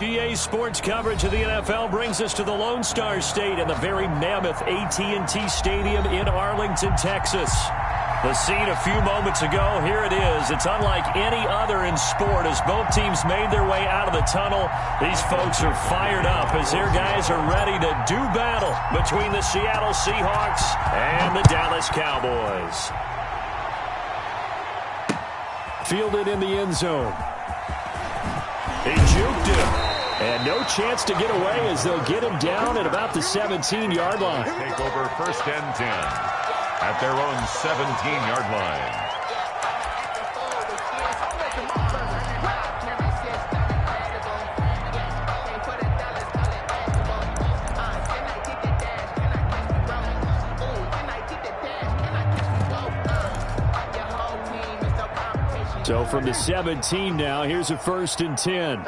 EA Sports coverage of the NFL brings us to the Lone Star State and the very mammoth AT&T Stadium in Arlington, Texas. The scene a few moments ago, here it is. It's unlike any other in sport as both teams made their way out of the tunnel. These folks are fired up as their guys are ready to do battle between the Seattle Seahawks and the Dallas Cowboys. Fielded in the end zone. He juked him. And no chance to get away as they'll get him down at about the 17-yard line. Take over 1st and 10 at their own 17-yard line. So from the 17 now, here's a 1st and 10.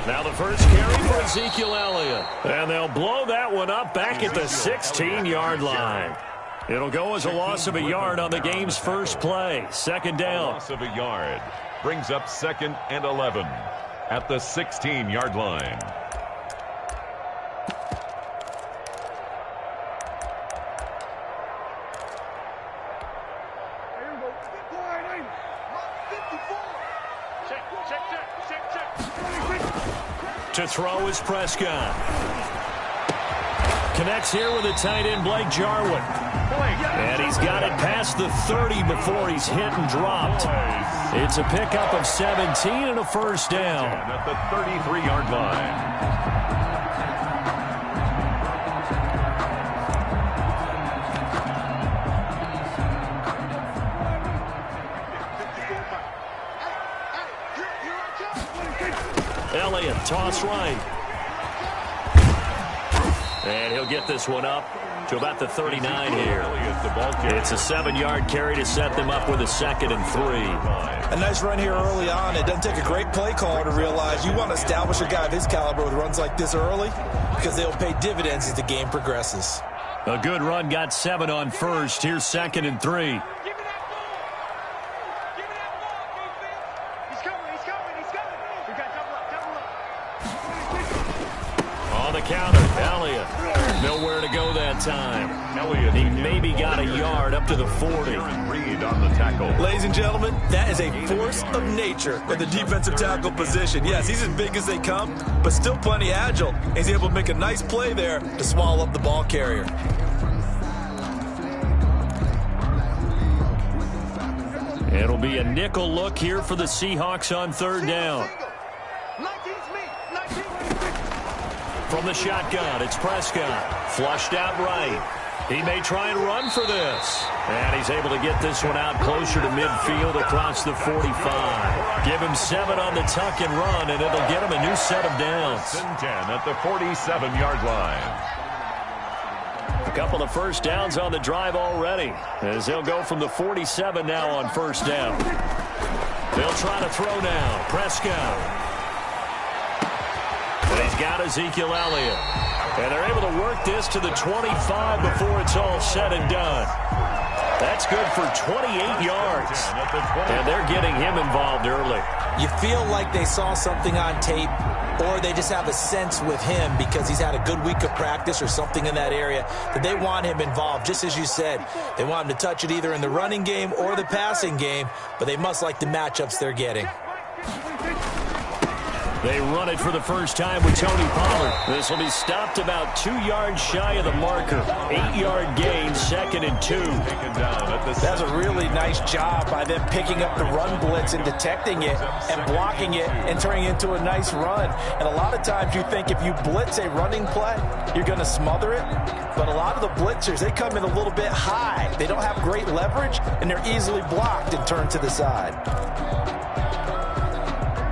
Now the first carry for Ezekiel Elliott. And they'll blow that one up back at the 16-yard line. It'll go as a loss of a yard on the game's first play. 2nd down. Loss of a yard brings up 2nd and 11 at the 16-yard line. To throw is Prescott. Connects here with the tight end, Blake Jarwin. And he's got it past the 30 before he's hit and dropped. It's a pickup of 17 and a 1st down. At the 33-yard line. Elliott, toss right. And he'll get this one up to about the 39 here. It's a 7-yard carry to set them up with a 2nd and 3. A nice run here early on. It doesn't take a great play caller to realize you want to establish a guy of his caliber with runs like this early because they'll pay dividends as the game progresses. A good run, got 7 on 1st. Here's 2nd and 3. Counter, Elliott. Nowhere to go that time. Elliott, he maybe got a yard up to the 40. Reed on the tackle. Ladies and gentlemen, that is a force of nature in the defensive tackle position. Yes, he's as big as they come, but still plenty agile. He's able to make a nice play there to swallow up the ball carrier. It'll be a nickel look here for the Seahawks on 3rd down. From the shotgun, it's Prescott. Flushed out right. He may try and run for this. And he's able to get this one out closer to midfield across the 45. Give him 7 on the tuck and run, and it'll get him a new set of downs. 10 at the 47-yard line. A couple of 1st downs on the drive already, as they'll go from the 47 now on 1st down. They'll try to throw now. Prescott. He's got Ezekiel Elliott. And they're able to work this to the 25 before it's all said and done. That's good for 28 yards. And they're getting him involved early. You feel like they saw something on tape, or they just have a sense with him because he's had a good week of practice or something in that area that they want him involved. Just as you said, they want him to touch it either in the running game or the passing game, but they must like the matchups they're getting. They run it for the first time with Tony Pollard. This will be stopped about 2 yards shy of the marker. 8-yard gain, 2nd and 2. That's a really nice job by them picking up the run blitz and detecting it and blocking it and turning it into a nice run. And a lot of times you think if you blitz a running play, you're going to smother it. But a lot of the blitzers, they come in a little bit high. They don't have great leverage, and they're easily blocked and turned to the side.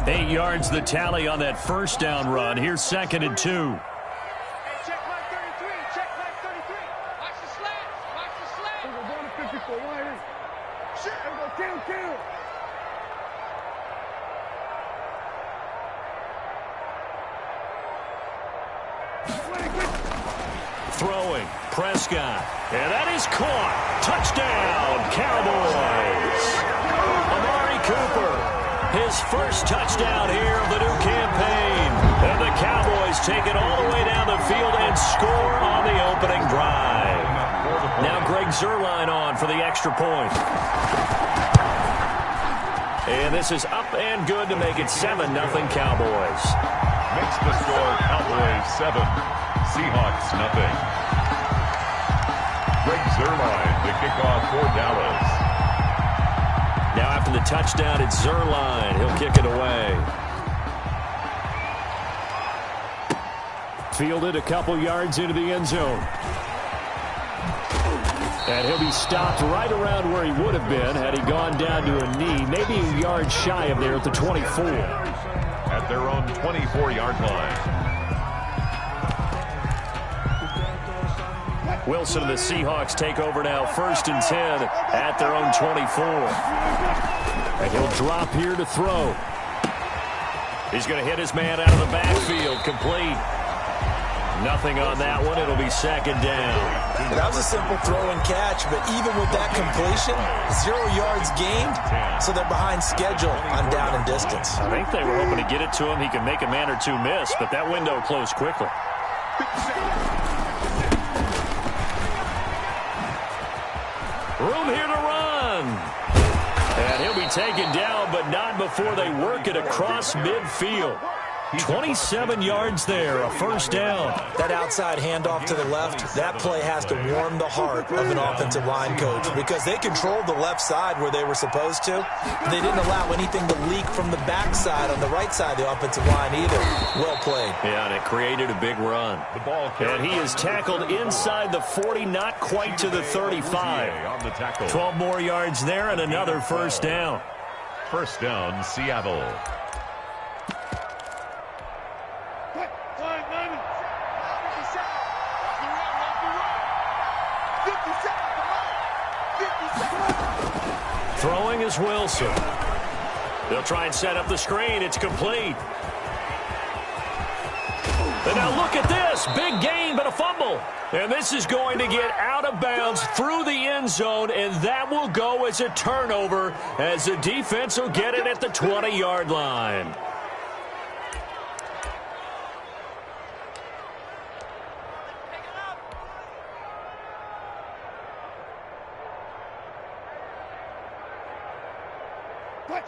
8 yards the tally on that 1st down run. Here's 2nd and 2. Check line 33. Check line 33. Watch the slats. Watch the slats. We're going to 54. Why is it? Shit. We're going to kill. throwing. Prescott. And that is caught. Touchdown, Cowboys. Amari Cooper. His first touchdown here of the new campaign. And the Cowboys take it all the way down the field and score on the opening drive. Now Greg Zuerlein on for the extra point. And this is up and good to make it 7-0 Cowboys. Makes the score Cowboys 7, Seahawks nothing. Greg Zuerlein the kickoff for Dallas. Now after the touchdown, it's Zuerlein. He'll kick it away. Fielded a couple yards into the end zone. And he'll be stopped right around where he would have been had he gone down to a knee, maybe a yard shy of there at the 24. At their own 24-yard line. Wilson and the Seahawks take over now, 1st and 10 at their own 24. And he'll drop here to throw. He's going to hit his man out of the backfield, complete. Nothing on that one. It'll be 2nd down. That was a simple throw and catch, but even with that completion, 0 yards gained, so they're behind schedule on down and distance. I think they were hoping to get it to him. He could make a man or two miss, but that window closed quickly. Room here to run. And he'll be taken down, but not before they work it across midfield. 27 yards there, a 1st down. That outside handoff to the left, that play has to warm the heart of an offensive line coach because they controlled the left side where they were supposed to. They didn't allow anything to leak from the backside on the right side of the offensive line either. Well played. Yeah, and it created a big run. The ball and he is tackled inside the 40, not quite to the 35. on the tackle. 12 more yards there and another 1st down. 1st down, Seattle. Throwing is Wilson. They'll try and set up the screen. It's complete. And now look at this. Big gain, but a fumble. And this is going to get out of bounds through the end zone, and that will go as a turnover as the defense will get it at the 20-yard line.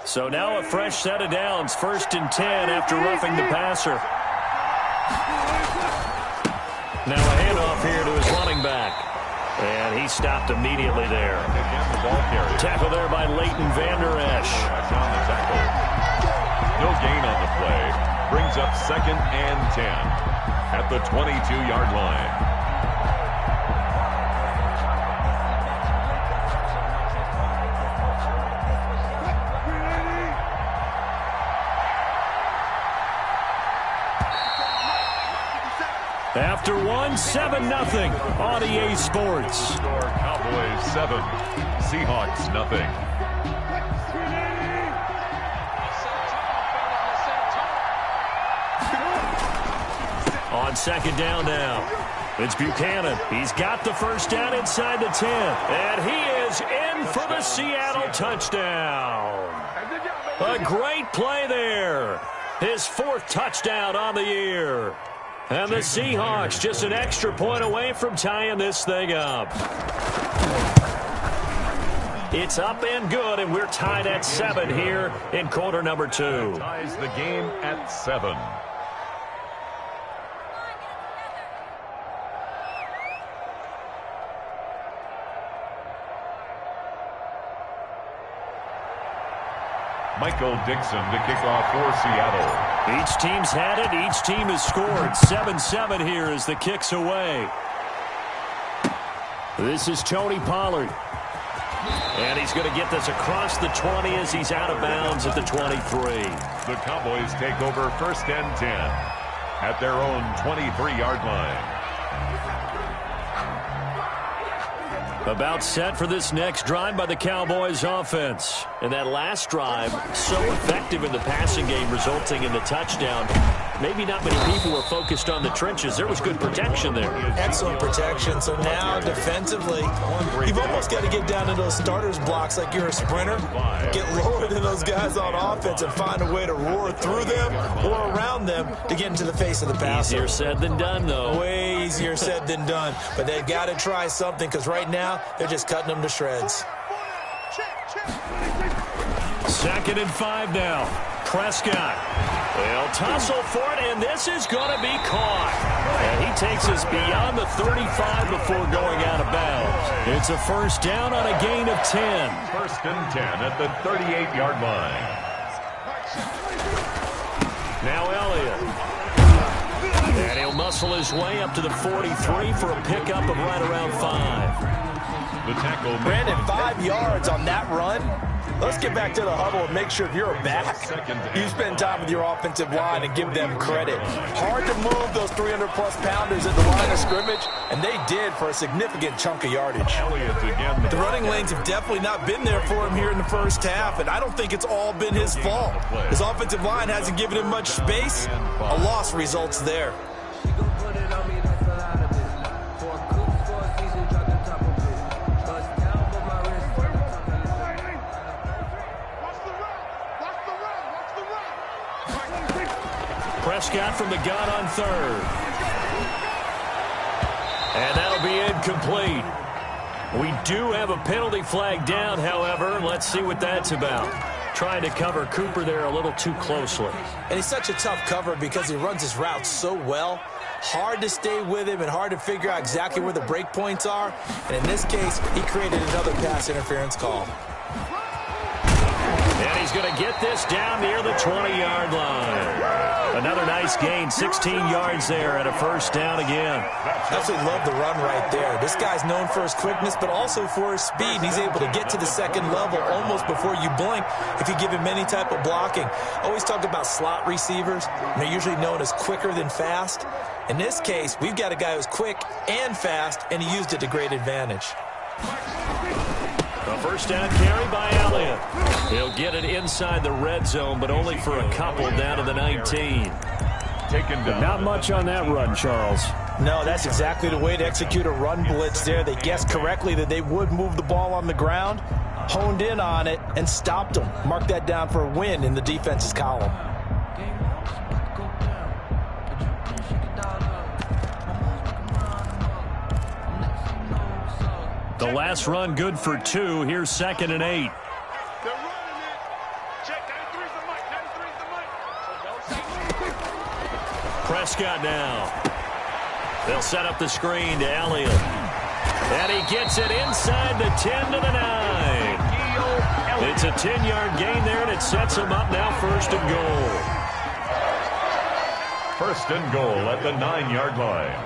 So now a fresh set of downs, 1st and 10 after roughing the passer. Now a handoff here to his running back. And he stopped immediately there. Tackle there by Leighton Vander Esch. No gain on the play. Brings up 2nd and 10 at the 22-yard line. After one, 7-0 on EA Sports. Score Cowboys 7, Seahawks nothing. On 2nd down now, it's Buchanan. He's got the 1st down inside the 10. And he is in for the Seattle touchdown. A great play there. His 4th touchdown on the year. And the Seahawks just an extra point away from tying this thing up. It's up and good, and we're tied at 7 here in quarter number 2. Ties the game at 7. Michael Dixon to kick off for Seattle. Each team's had it. Each team has scored. 7-7 here as the kick's away. This is Tony Pollard. And he's going to get this across the 20 as he's out of bounds at the 23. The Cowboys take over 1st and 10 at their own 23-yard line. About set for this next drive by the Cowboys offense. And that last drive, so effective in the passing game, resulting in the touchdown. Maybe not many people were focused on the trenches. There was good protection there. Excellent protection. So now defensively, you've almost got to get down to those starters blocks like you're a sprinter. Get lower than those guys on offense and find a way to roar through them or around them to get into the face of the passer. Easier said than done, though. Way easier said than done. But they've got to try something because right now they're just cutting them to shreds. 2nd and 5 now. Prescott. They'll tussle for it, and this is going to be caught. And he takes us beyond the 35 before going out of bounds. It's a first down on a gain of 10. 1st and 10 at the 38-yard line. Now Elliott. And he'll muscle his way up to the 43 for a pickup of right around 5. The tackle. Brandon, 5 yards on that run. Let's get back to the huddle and make sure if you're a back, you spend time with your offensive line and give them credit. Hard to move those 300-plus pounders at the line of scrimmage, and they did for a significant chunk of yardage. The running lanes have definitely not been there for him here in the first half, and I don't think it's all been his fault. His offensive line hasn't given him much space. A loss results there. Prescott from the gun on 3rd. And that'll be incomplete. We do have a penalty flag down, however. Let's see what that's about. Trying to cover Cooper there a little too closely. And he's such a tough cover because he runs his routes so well. Hard to stay with him and hard to figure out exactly where the break points are. And in this case, he created another pass interference call. And he's going to get this down near the 20-yard line. Another nice gain, 16 yards there and a first down again. Absolutely love the run right there. This guy's known for his quickness, but also for his speed. He's able to get to the second level almost before you blink if you give him any type of blocking. Always talk about slot receivers. They're usually known as quicker than fast. In this case, we've got a guy who's quick and fast, and he used it to great advantage. A first down carry by Elliott. He'll get it inside the red zone, but only for a couple down to the 19. Not much on that run, Charles. No, that's exactly the way to execute a run blitz there. They guessed correctly that they would move the ball on the ground, honed in on it, and stopped them. Mark that down for a win in the defense's column. The last run good for 2. Here's 2nd and 8. They're running it. Check, 93's the mic. 93's the mic. Prescott now. They'll set up the screen to Elliott. And he gets it inside the 10 to the 9. It's a 10-yard gain there, and it sets him up now 1st and goal. 1st and goal at the 9-yard line.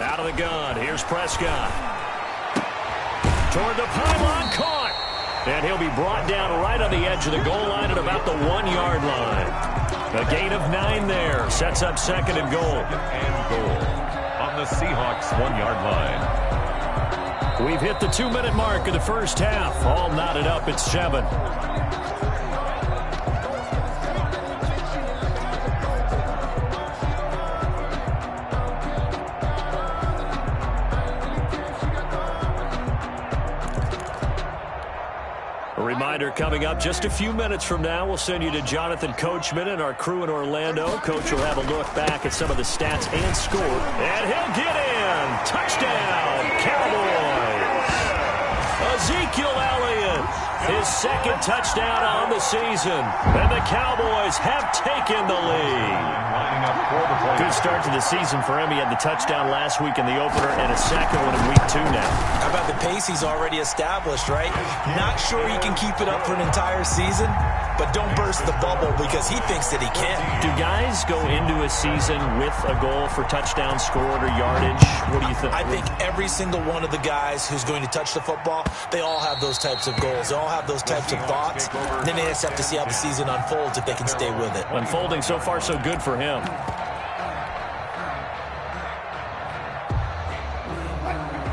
Out of the gun. Here's Prescott. Toward the pylon. Caught. And he'll be brought down right on the edge of the goal line at about the 1-yard line. A gain of 9 there. Sets up 2nd and goal. And goal on the Seahawks 1-yard line. We've hit the 2-minute mark of the first half. All knotted up at 7. A reminder coming up just a few minutes from now, we'll send you to Jonathan Coachman and our crew in Orlando. Coach will have a look back at some of the stats and score. And he'll get in. Touchdown, Cowboys. Ezekiel Elliott, his 2nd touchdown on the season. And the Cowboys have taken the lead. Good start to the season for him. He had the touchdown last week in the opener and a second one in week 2 now. How about the pace he's already established, right? Not sure he can keep it up for an entire season, but don't burst the bubble because he thinks that he can. Do guys go into a season with a goal for touchdown scored or yardage? What do you think? I think every single one of the guys who's going to touch the football, they all have those types of goals. They all have those types of thoughts. And then they just have to see how the season unfolds if they can stay with it. Unfolding so far so good for him.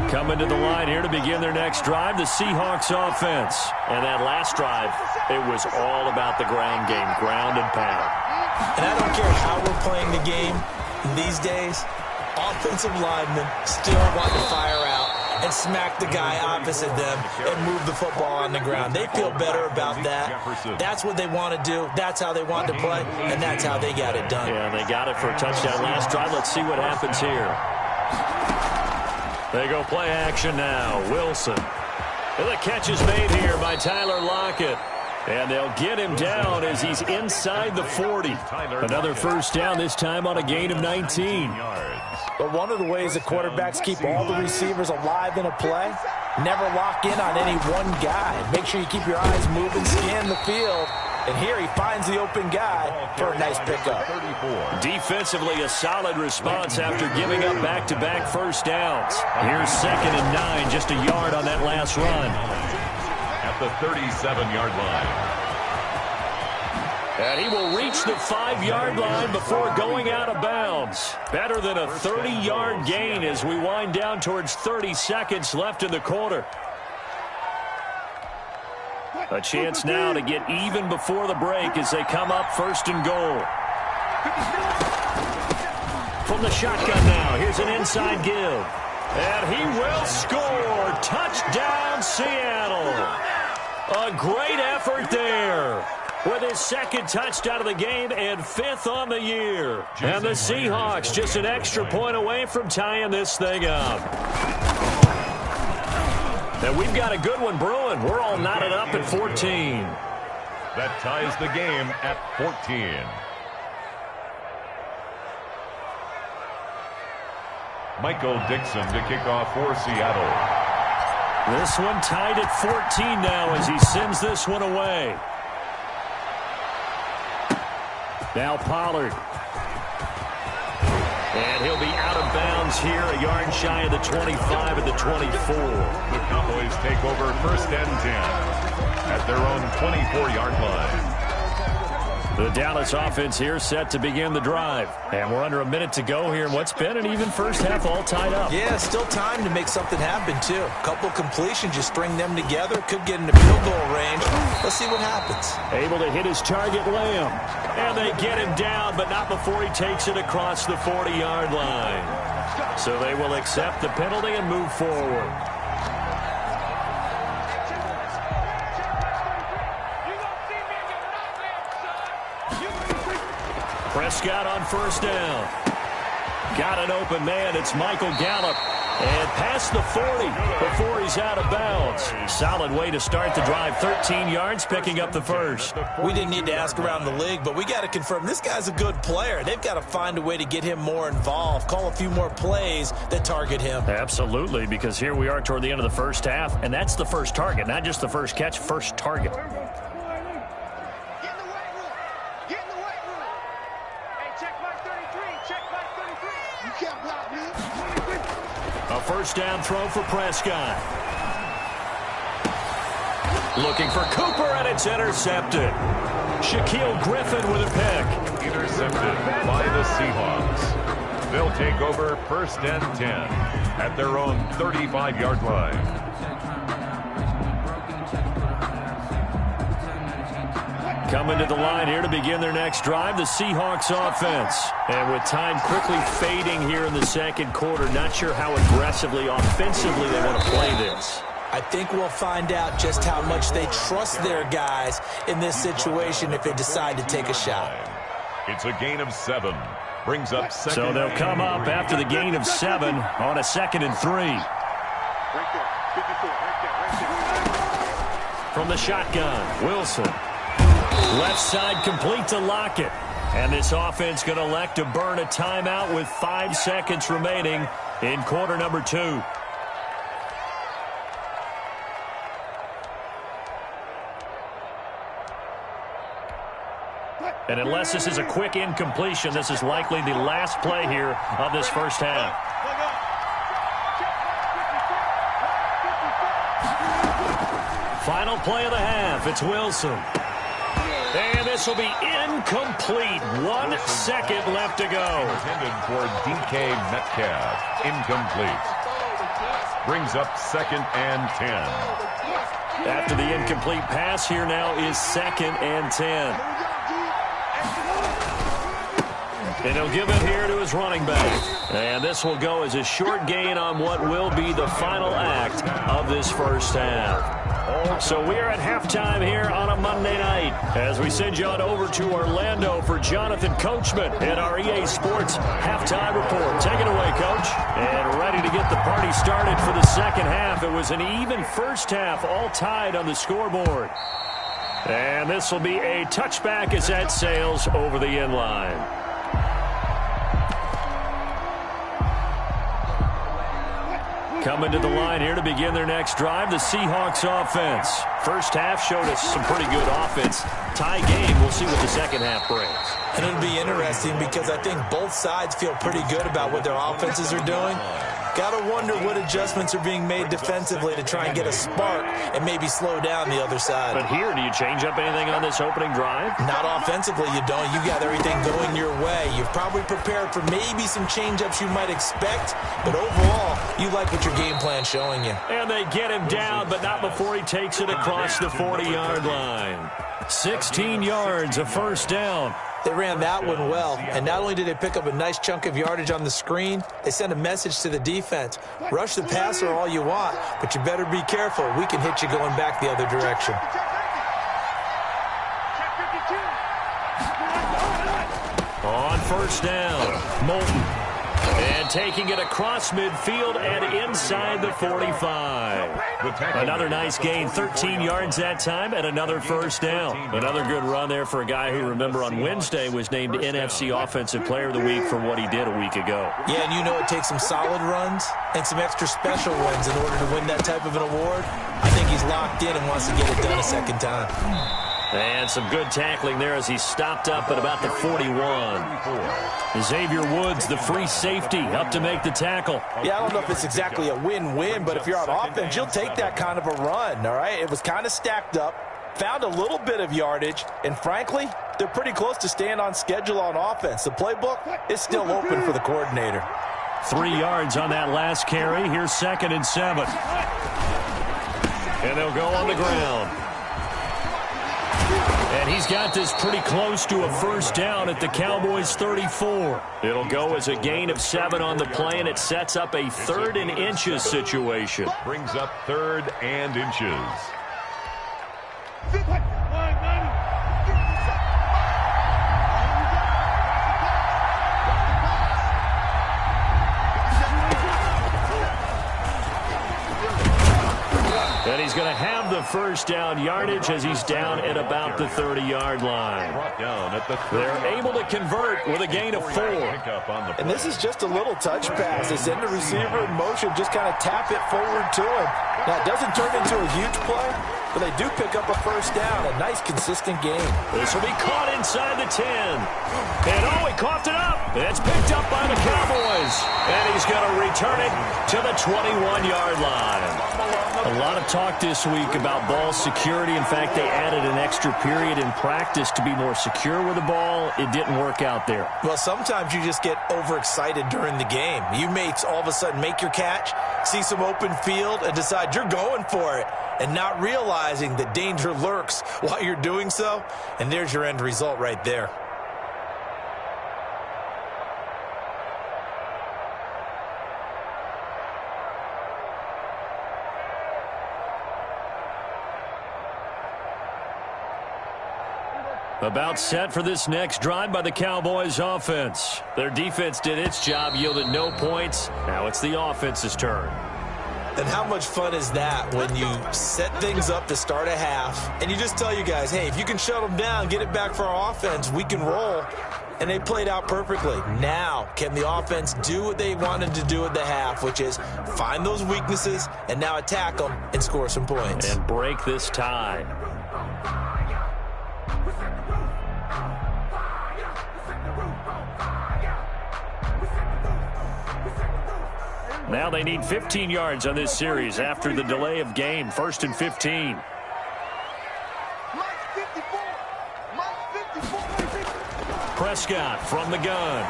Coming to the line here to begin their next drive, the Seahawks offense. And that last drive, it was all about the ground game, ground and pound. And I don't care how we're playing the game these days, offensive linemen still want to fire out and smack the guy opposite them and move the football on the ground. They feel better about that. That's what they want to do. That's how they want to play, and that's how they got it done. Yeah, they got it for a touchdown last drive. Let's see what happens here. They go play action now. Wilson. And the catch is made here by Tyler Lockett. And they'll get him down as he's inside the 40. Another first down, this time on a gain of 19. But one of the ways that quarterbacks keep all the receivers alive in a play, never lock in on any one guy. Make sure you keep your eyes moving, scan the field. And here he finds the open guy for a nice pickup. Defensively, a solid response after giving up back-to-back first downs. Here's 2nd and 9, just a yard on that last run. At the 37-yard line. And he will reach the 5-yard line before going out of bounds. Better than a 30-yard gain as we wind down towards 30 seconds left in the quarter. A chance now to get even before the break as they come up 1st and goal. From the shotgun now, here's an inside give. And he will score. Touchdown, Seattle. A great effort there with his 2nd touchdown of the game and 5th on the year. And the Seahawks just an extra point away from tying this thing up. And we've got a good one brewing. We're all knotted up at 14. That ties the game at 14. Michael Dixon to kick off for Seattle. This one tied at 14 now as he sends this one away. Now Pollard. And he'll be out of bounds here, a yard shy of the 25 at the 24. The Cowboys take over 1st and 10 at their own 24-yard line. The Dallas offense here set to begin the drive. And we're under a minute to go here in what's been an even first half, all tied up. Yeah, still time to make something happen, too. A couple completions, just string them together. Could get into field goal range. Let's see what happens. Able to hit his target, Lamb. And they get him down, but not before he takes it across the 40-yard line. So they will accept the penalty and move forward. Prescott on 1st down. Got an open man. It's Michael Gallup. And past the 40 before he's out of bounds. Solid way to start the drive. 13 yards, picking up the first. We didn't need to ask around the league, but we got to confirm this guy's a good player. They've got to find a way to get him more involved. Call a few more plays that target him. Absolutely, because here we are toward the end of the first half, and that's the first target, not just the first catch, first target. A first down throw for Prescott. Looking for Cooper, and it's intercepted. Shaquille Griffin with a pick. Intercepted by the Seahawks. They'll take over 1st and 10 at their own 35-yard line. Coming to the line here to begin their next drive, the Seahawks offense. And with time quickly fading here in the 2nd quarter, not sure how aggressively, offensively they want to play this. I think we'll find out just how much they trust their guys in this situation if they decide to take a shot. It's a gain of 7. Brings up 2nd. So they'll come up after the gain of 7 on a 2nd and 3. Right there. 54. From the shotgun, Wilson. Left side complete to Lockett. And this offense going to elect to burn a timeout with 5 seconds remaining in quarter number 2. And unless this is a quick incompletion, this is likely the last play here of this first half. Final play of the half. It's Wilson. And this will be incomplete. 1 second left to go. Intended for DK Metcalf. Incomplete. Brings up 2nd and 10. After the incomplete pass, here now is 2nd and 10. And he'll give it here to his running back. And this will go as a short gain on what will be the final act of this first half. So we are at halftime here on a Monday night as we send you on over to Orlando for Jonathan Coachman at our EA Sports halftime report. Take it away, Coach. And ready to get the party started for the second half. It was an even first half, all tied on the scoreboard. And this will be a touchback as that sails over the end line. Coming to the line here to begin their next drive, the Seahawks offense. First half showed us some pretty good offense. Tie game, we'll see what the second half brings. And it'll be interesting because I think both sides feel pretty good about what their offenses are doing. Got to wonder what adjustments are being made defensively to try and get a spark and maybe slow down the other side. But here, do you change up anything on this opening drive? Not offensively, you don't. You got everything going your way. You've probably prepared for maybe some change-ups you might expect, but overall, you like what your game plan's showing you. And they get him down, but not before he takes it across the 40-yard line. 16 yards, a first down. They ran that one well, and not only did they pick up a nice chunk of yardage on the screen, they sent a message to the defense. Rush the passer all you want, but you better be careful. We can hit you going back the other direction. On first down, Moulton. And taking it across midfield and inside the 45. Another nice gain, 13 yards that time, and another first down. Another good run there for a guy who, remember, on Wednesday was named NFC Offensive Player of the Week for what he did a week ago. Yeah, and you know it takes some solid runs and some extra special ones in order to win that type of an award. I think he's locked in and wants to get it done a second time. And some good tackling there as he stopped up at about the 41. Xavier Woods, the free safety, up to make the tackle. Yeah, I don't know if it's exactly a win-win, but if you're on offense, you'll take that kind of a run, all right? It was kind of stacked up, found a little bit of yardage, and frankly, they're pretty close to staying on schedule on offense. The playbook is still open for the coordinator. 3 yards on that last carry. Here's 2nd and 7. And they'll go on the ground. And he's got this pretty close to a first down at the Cowboys' 34. It'll go as a gain of 7 on the play, and it sets up a 3rd and inches situation. Brings up 3rd and inches. And he's going to have the first down yardage as he's down at about the 30-yard line. They're able to convert with a gain of 4. And this is just a little touch pass. They send the receiver in motion, just kind of tap it forward to him. Now, it doesn't turn into a huge play, but they do pick up a first down, a nice, consistent game. This will be caught inside the 10. And, oh, he coughed it up. It's picked up by the Cowboys. And he's going to return it to the 21-yard line. A lot of talk this week about ball security. In fact, they added an extra period in practice to be more secure with the ball. It didn't work out there. Well, sometimes you just get overexcited during the game. You may all of a sudden make your catch, see some open field, and decide you're going for it, and not realizing that danger lurks while you're doing so. And there's your end result right there. About set for this next drive by the Cowboys offense. Their defense did its job, yielded no points. Now it's the offense's turn. And how much fun is that when you set things up to start a half and you just tell you guys, hey, if you can shut them down, get it back for our offense, we can roll. And they played out perfectly. Now, can the offense do what they wanted to do at the half, which is find those weaknesses and now attack them and score some points. And break this tie. Now they need 15 yards on this series after the delay of game. 1st and 15. Prescott from the gun.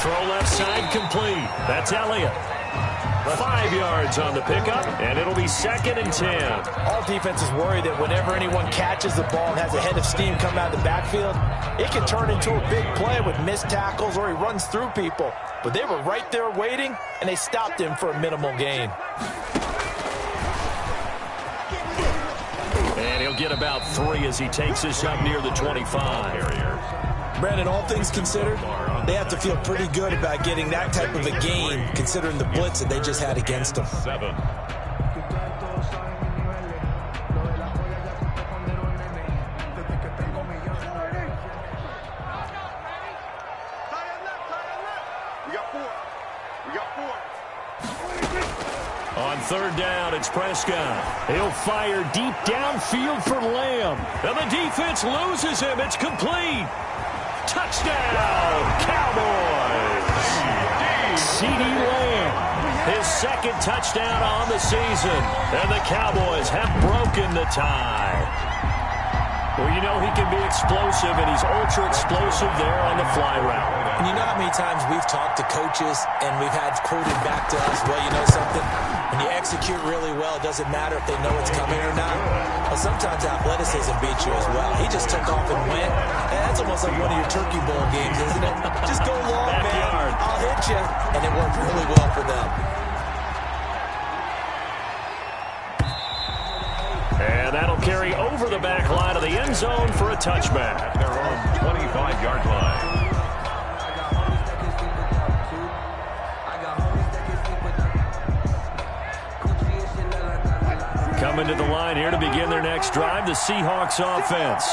Throw left side complete. That's Elliott. 5 yards on the pickup, and it'll be 2nd and 10. All defenses worry that whenever anyone catches the ball and has a head of steam come out of the backfield, it can turn into a big play with missed tackles or he runs through people. But they were right there waiting, and they stopped him for a minimal gain. And he'll get about 3 as he takes this up near the 25. Brandon, all things considered, they have to feel pretty good about getting that type of a gain, considering the blitz that they just had against them. 7. On 3rd down, it's Prescott. He'll fire deep downfield for Lamb. And the defense loses him. It's complete. Touchdown, Cowboys. CeeDee Lamb, his 2nd touchdown on the season. And the Cowboys have broken the tie. Well, you know he can be explosive, and he's ultra-explosive there on the fly route. And you know how many times we've talked to coaches and we've had quoted back to us, well, you know something? When you execute really well, it doesn't matter if they know it's coming or not. Well, sometimes athleticism beats you as well. He just took off and went. And that's almost like one of your Turkey Bowl games, isn't it? Just go long, man. I'll hit you. And it worked really well for them. And that'll carry over the back line of the end zone for a touchback. Their own 25-yard line. Coming to the line here to begin their next drive, the Seahawks offense.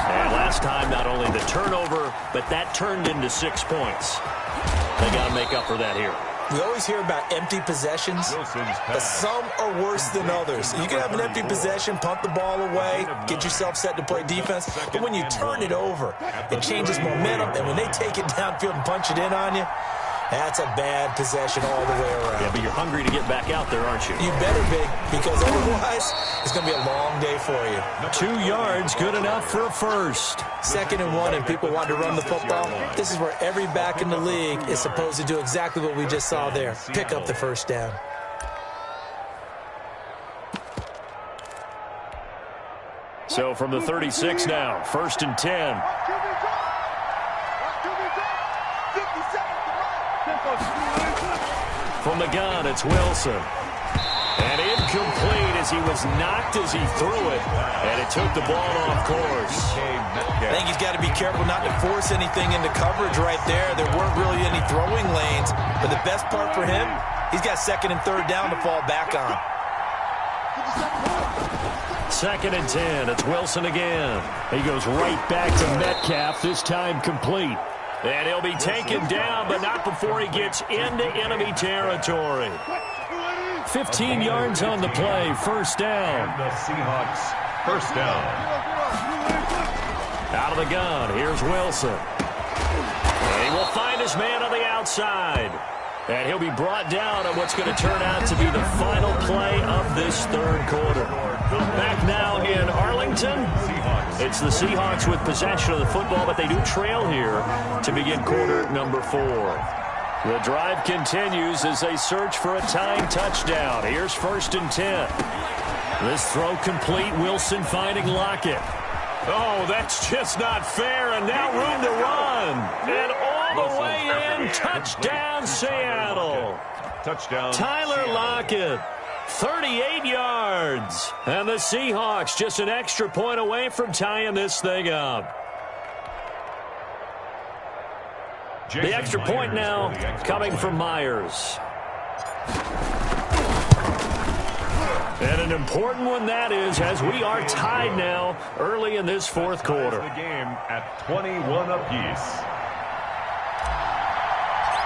And last time, not only the turnover, but that turned into 6 points. They got to make up for that here. We always hear about empty possessions, but some are worse than others. You can have an empty possession, punt the ball away, get yourself set to play defense, but when you turn it over, it changes momentum, and when they take it downfield and punch it in on you, that's a bad possession all the way around. Yeah, but you're hungry to get back out there, aren't you? You better be, because otherwise, it's going to be a long day for you. 2 yards, good enough for a first. 2nd and 1, and people want to run the football. This is where every back in the league is supposed to do exactly what we just saw there. Pick up the first down. So from the 36 now, 1st and 10. From the gun, it's Wilson. And incomplete as he was knocked as he threw it. And it took the ball off course. I think he's got to be careful not to force anything into coverage right there. There weren't really any throwing lanes. But the best part for him, he's got 2nd and 3rd down to fall back on. 2nd and 10. It's Wilson again. He goes right back to Metcalf, this time complete. And he'll be taken down, but not before he gets into enemy territory. 15 yards on the play, 1st down. And the Seahawks, 1st down. Out of the gun, here's Wilson. And he will find his man on the outside. And he'll be brought down on what's going to turn out to be the final play of this 3rd quarter. Back now in Arlington. It's the Seahawks with possession of the football, but they do trail here to begin quarter number 4. The drive continues as they search for a tying touchdown. Here's 1st and 10. This throw complete. Wilson finding Lockett. Oh, that's just not fair, and now room to run. And all the way in, touchdown Seattle. Touchdown Tyler Lockett. 38 yards. And the Seahawks just an extra point away from tying this thing up. The extra point now coming from Myers. And an important one that is, as we are tied now early in this 4th quarter. The game at 21 apiece.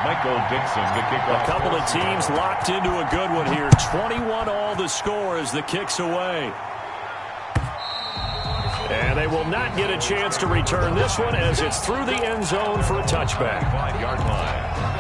Michael Dixon, the kickoff. A couple of teams locked into a good one here. 21 all the score as the kick's away. And they will not get a chance to return this one as it's through the end zone for a touchback. 5-yard line.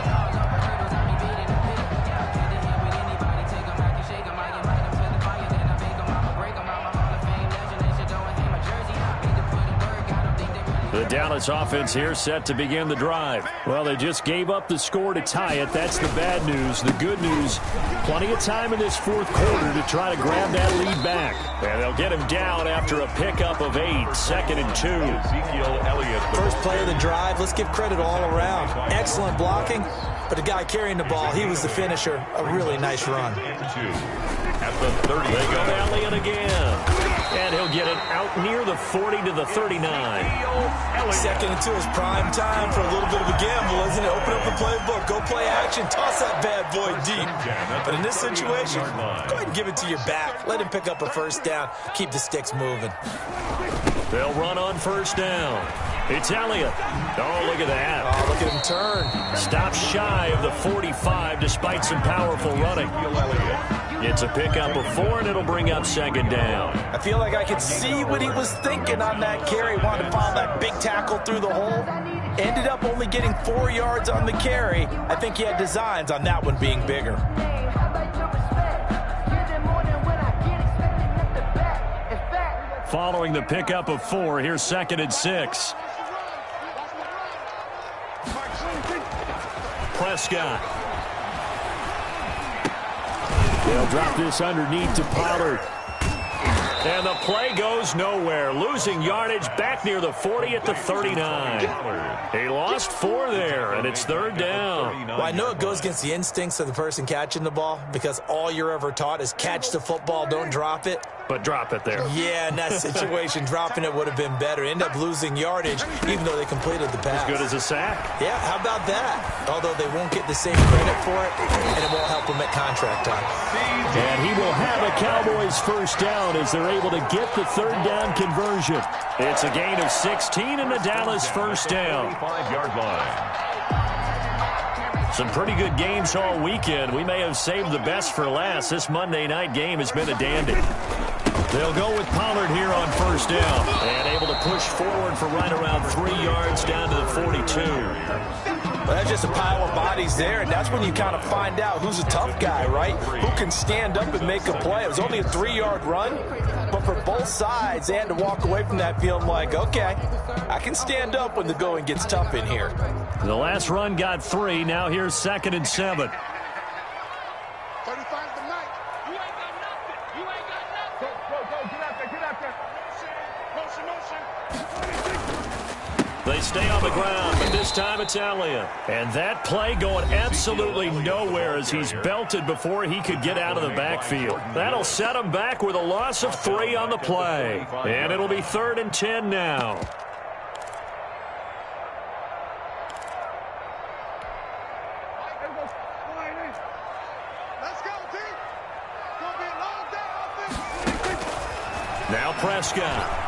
The Dallas offense here set to begin the drive. Well, they just gave up the score to tie it. That's the bad news. The good news, plenty of time in this fourth quarter to try to grab that lead back. And they'll get him down after a pickup of 8, 2nd and 2. Ezekiel Elliott. First play of the drive, let's give credit all around. Excellent blocking, but the guy carrying the ball, he was the finisher. A really nice run. At the 30. They go Elliott again. And he'll get it out near the 40 to the 39. 2nd and 2 is prime time for a little bit of a gamble, isn't it? Open up the playbook, go play action, toss that bad boy deep. But in this situation, go ahead and give it to your back. Let him pick up a first down. Keep the sticks moving. They'll run on first down. It's Elliott. Oh, look at that. Oh, look at him turn. Stops shy of the 45 despite some powerful running. It's a pickup of 4, and it'll bring up 2nd down. I feel like I could see what he was thinking on that carry. Wanted to follow that big tackle through the hole. Ended up only getting 4 yards on the carry. I think he had designs on that one being bigger. Following the pickup of 4, here's 2nd and 6. Prescott. They'll drop this underneath to Pollard. And the play goes nowhere. Losing yardage back near the 40 at the 39. He lost 4 there, and it's 3rd down. Well, I know it goes against the instincts of the person catching the ball because all you're ever taught is catch the football, don't drop it. But drop it there. Yeah, in that situation, dropping it would have been better. End up losing yardage, even though they completed the pass. As good as a sack. Yeah, how about that? Although they won't get the same credit for it, and it won't help them at contract time. And he will have a Cowboys first down as they're able to get the 3rd down conversion. It's a gain of 16 and the Dallas first down. 5-yard line. Some pretty good games all weekend. We may have saved the best for last. This Monday night game has been a dandy. They'll go with Pollard here on first down. And able to push forward for right around 3 yards down to the 42. Well, that's just a pile of bodies there, and that's when you kind of find out who's a tough guy, right? Who can stand up and make a play. It was only a 3-yard run, but for both sides, they had to walk away from that feeling like, okay, I can stand up when the going gets tough in here. The last run got 3. Now here's 2nd and 7. 35 tonight. You ain't got nothing. You ain't got nothing. Go, get out there, get out there. Motion. They stay on the ground, but this time it's Elliott. And that play going absolutely nowhere as he's belted before he could get out of the backfield. That'll set him back with a loss of 3 on the play. And it'll be 3rd and 10 now. Let's go, team. Gonna be a long day offense. Now Prescott.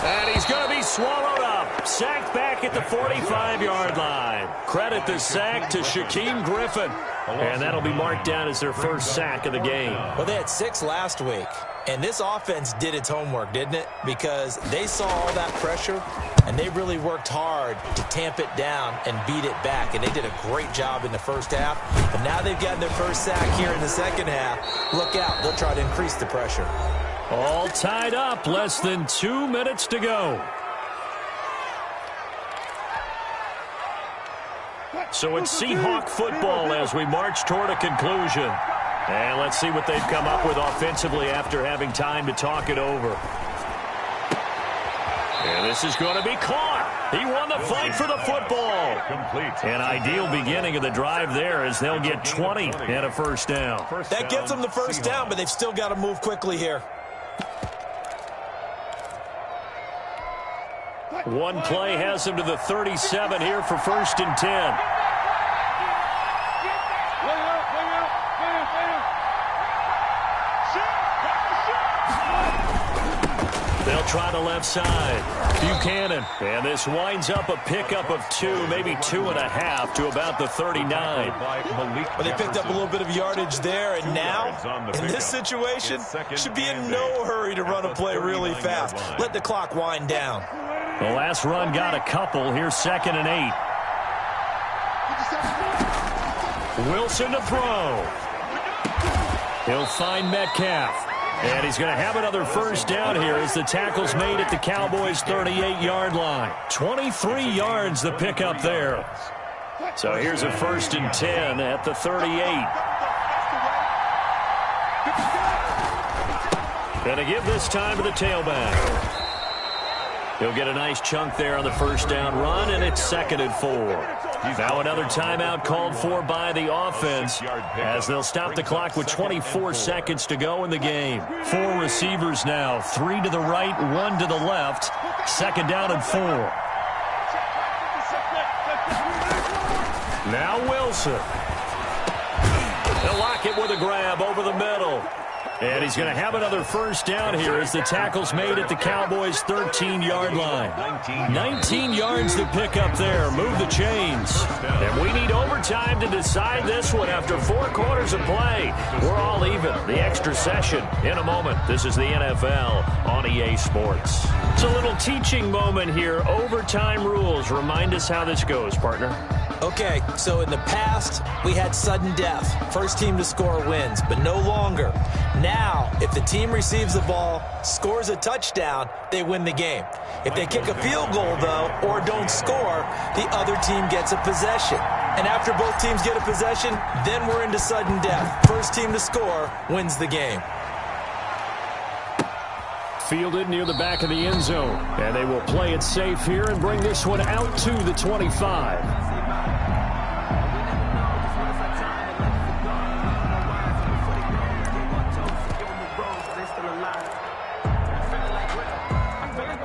And he's going to be swallowed up. Sacked back at the 45-yard line. Credit the sack to Shaquem Griffin. And that'll be marked down as their first sack of the game. Well, they had 6 last week. And this offense did its homework, didn't it? Because they saw all that pressure, and they really worked hard to tamp it down and beat it back. And they did a great job in the first half. But now they've gotten their first sack here in the second half. Look out. They'll try to increase the pressure. All tied up. Less than 2 minutes to go. So it's Seahawk football as we march toward a conclusion. And let's see what they've come up with offensively after having time to talk it over. And this is going to be caught. He won the fight for the football. Complete. An ideal beginning of the drive there as they'll get 20 and a first down. That gives them the first down, but they've still got to move quickly here. One play has them to the 37 here for 1st and 10. They'll try the left side. Buchanan. And this winds up a pickup of 2, maybe 2.5 to about the 39. Well, they picked up a little bit of yardage there, and now, in this situation, should be in no hurry to run a play really fast. Let the clock wind down. The last run got a couple. Here's 2nd and 8. Wilson to throw. He'll find Metcalf. And he's going to have another first down here as the tackle's made at the Cowboys' 38-yard line. 23 yards the pickup there. So here's a 1st and 10 at the 38. Going to give this time to the tailback. He'll get a nice chunk there on the first down run, and it's 2nd and 4. Now another timeout called for by the offense as they'll stop the clock with 24 seconds to go in the game. 4 receivers now, 3 to the right, 1 to the left. 2nd down and 4. Now Wilson. They'll lock it with a grab over the middle. And he's going to have another first down here as the tackle's made at the Cowboys' 13-yard line. 19 yards to pick up there. Move the chains. And we need overtime to decide this one after 4 quarters of play. We're all even. The extra session in a moment. This is the NFL on EA Sports. It's a little teaching moment here. Overtime rules. Remind us how this goes, partner. Okay, so in the past, we had sudden death. First team to score wins, but no longer. Now, if the team receives the ball, scores a touchdown, they win the game. If they kick a field goal, though, or don't score, the other team gets a possession. And after both teams get a possession, then we're into sudden death. First team to score wins the game. Fielded near the back of the end zone. And they will play it safe here and bring this one out to the 25.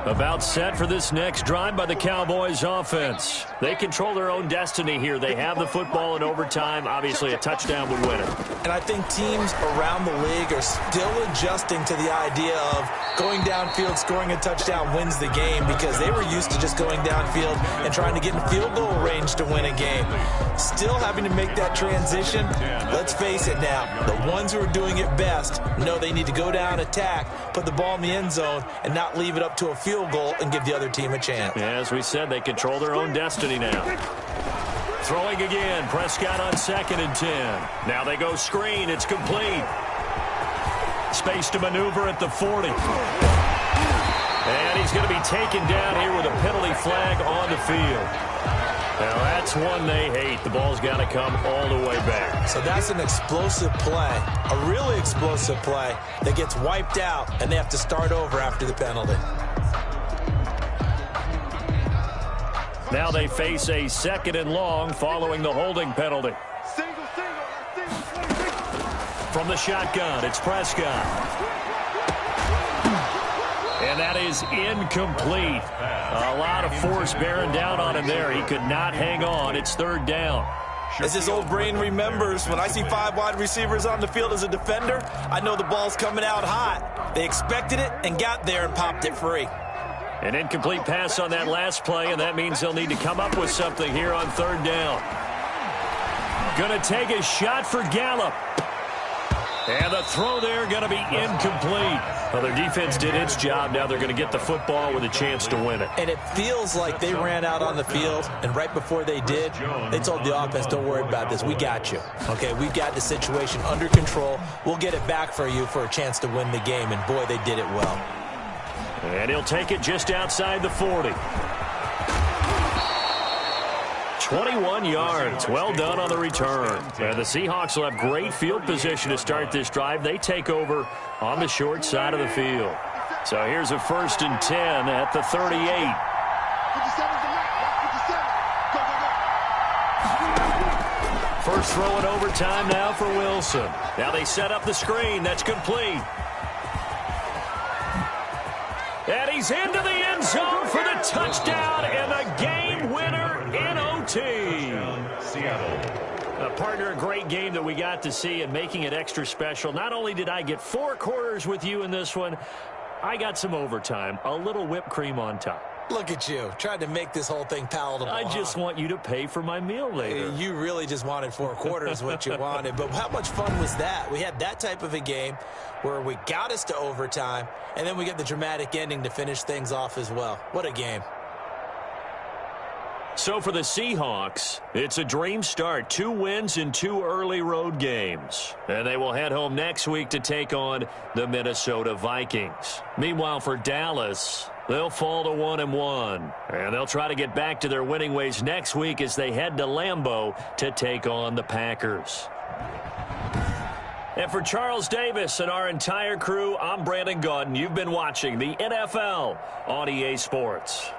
About set for this next drive by the Cowboys offense. They control their own destiny here. They have the football in overtime. Obviously, a touchdown would win it. And I think teams around the league are still adjusting to the idea of going downfield, scoring a touchdown wins the game because they were used to just going downfield and trying to get in field goal range to win a game. Still having to make that transition. Let's face it now. The ones who are doing it best know they need to go down, attack, put the ball in the end zone, and not leave it up to a field goal and give the other team a chance. Yeah, as we said, they control their own destiny now. Throwing again, Prescott on 2nd and 10. Now they go screen, it's complete. Space to maneuver at the 40. And he's going to be taken down here with a penalty flag on the field. Now that's one they hate. The ball's got to come all the way back. So that's an explosive play, a really explosive play that gets wiped out, and they have to start over after the penalty. Now they face a 2nd and long following the holding penalty. From the shotgun, it's Prescott. And that is incomplete. A lot of force bearing down on him there. He could not hang on. It's 3rd down. As his old brain remembers, when I see 5 wide receivers on the field as a defender, I know the ball's coming out hot. They expected it and got there and popped it free. An incomplete pass on that last play, and that means they'll need to come up with something here on 3rd down. Going to take a shot for Gallup. And the throw there going to be incomplete. Well, their defense did its job. Now they're going to get the football with a chance to win it. And it feels like they ran out on the field, and right before they did, they told the offense, don't worry about this. We got you. Okay, we've got the situation under control. We'll get it back for you for a chance to win the game. And, boy, they did it well. And he'll take it just outside the 40. 21 yards. Well done on the return. And the Seahawks will have great field position to start this drive. They take over on the short side of the field. So here's a 1st and 10 at the 38. First throw in overtime now for Wilson. Now they set up the screen. That's complete. And he's into the end zone for the touchdown and the game winner in OT. Partner, a great game that we got to see and making it extra special. Not only did I get 4 quarters with you in this one, I got some overtime, a little whipped cream on top. Look at you, trying to make this whole thing palatable. I just want you to pay for my meal later. You really just wanted 4 quarters what you wanted. But how much fun was that? We had that type of a game where we got us to overtime, and then we get the dramatic ending to finish things off as well. What a game. So for the Seahawks, it's a dream start. 2 wins in 2 early road games. And they will head home next week to take on the Minnesota Vikings. Meanwhile, for Dallas, they'll fall to 1-1. And they'll try to get back to their winning ways next week as they head to Lambeau to take on the Packers. And for Charles Davis and our entire crew, I'm Brandon Gaudin. You've been watching the NFL on EA Sports.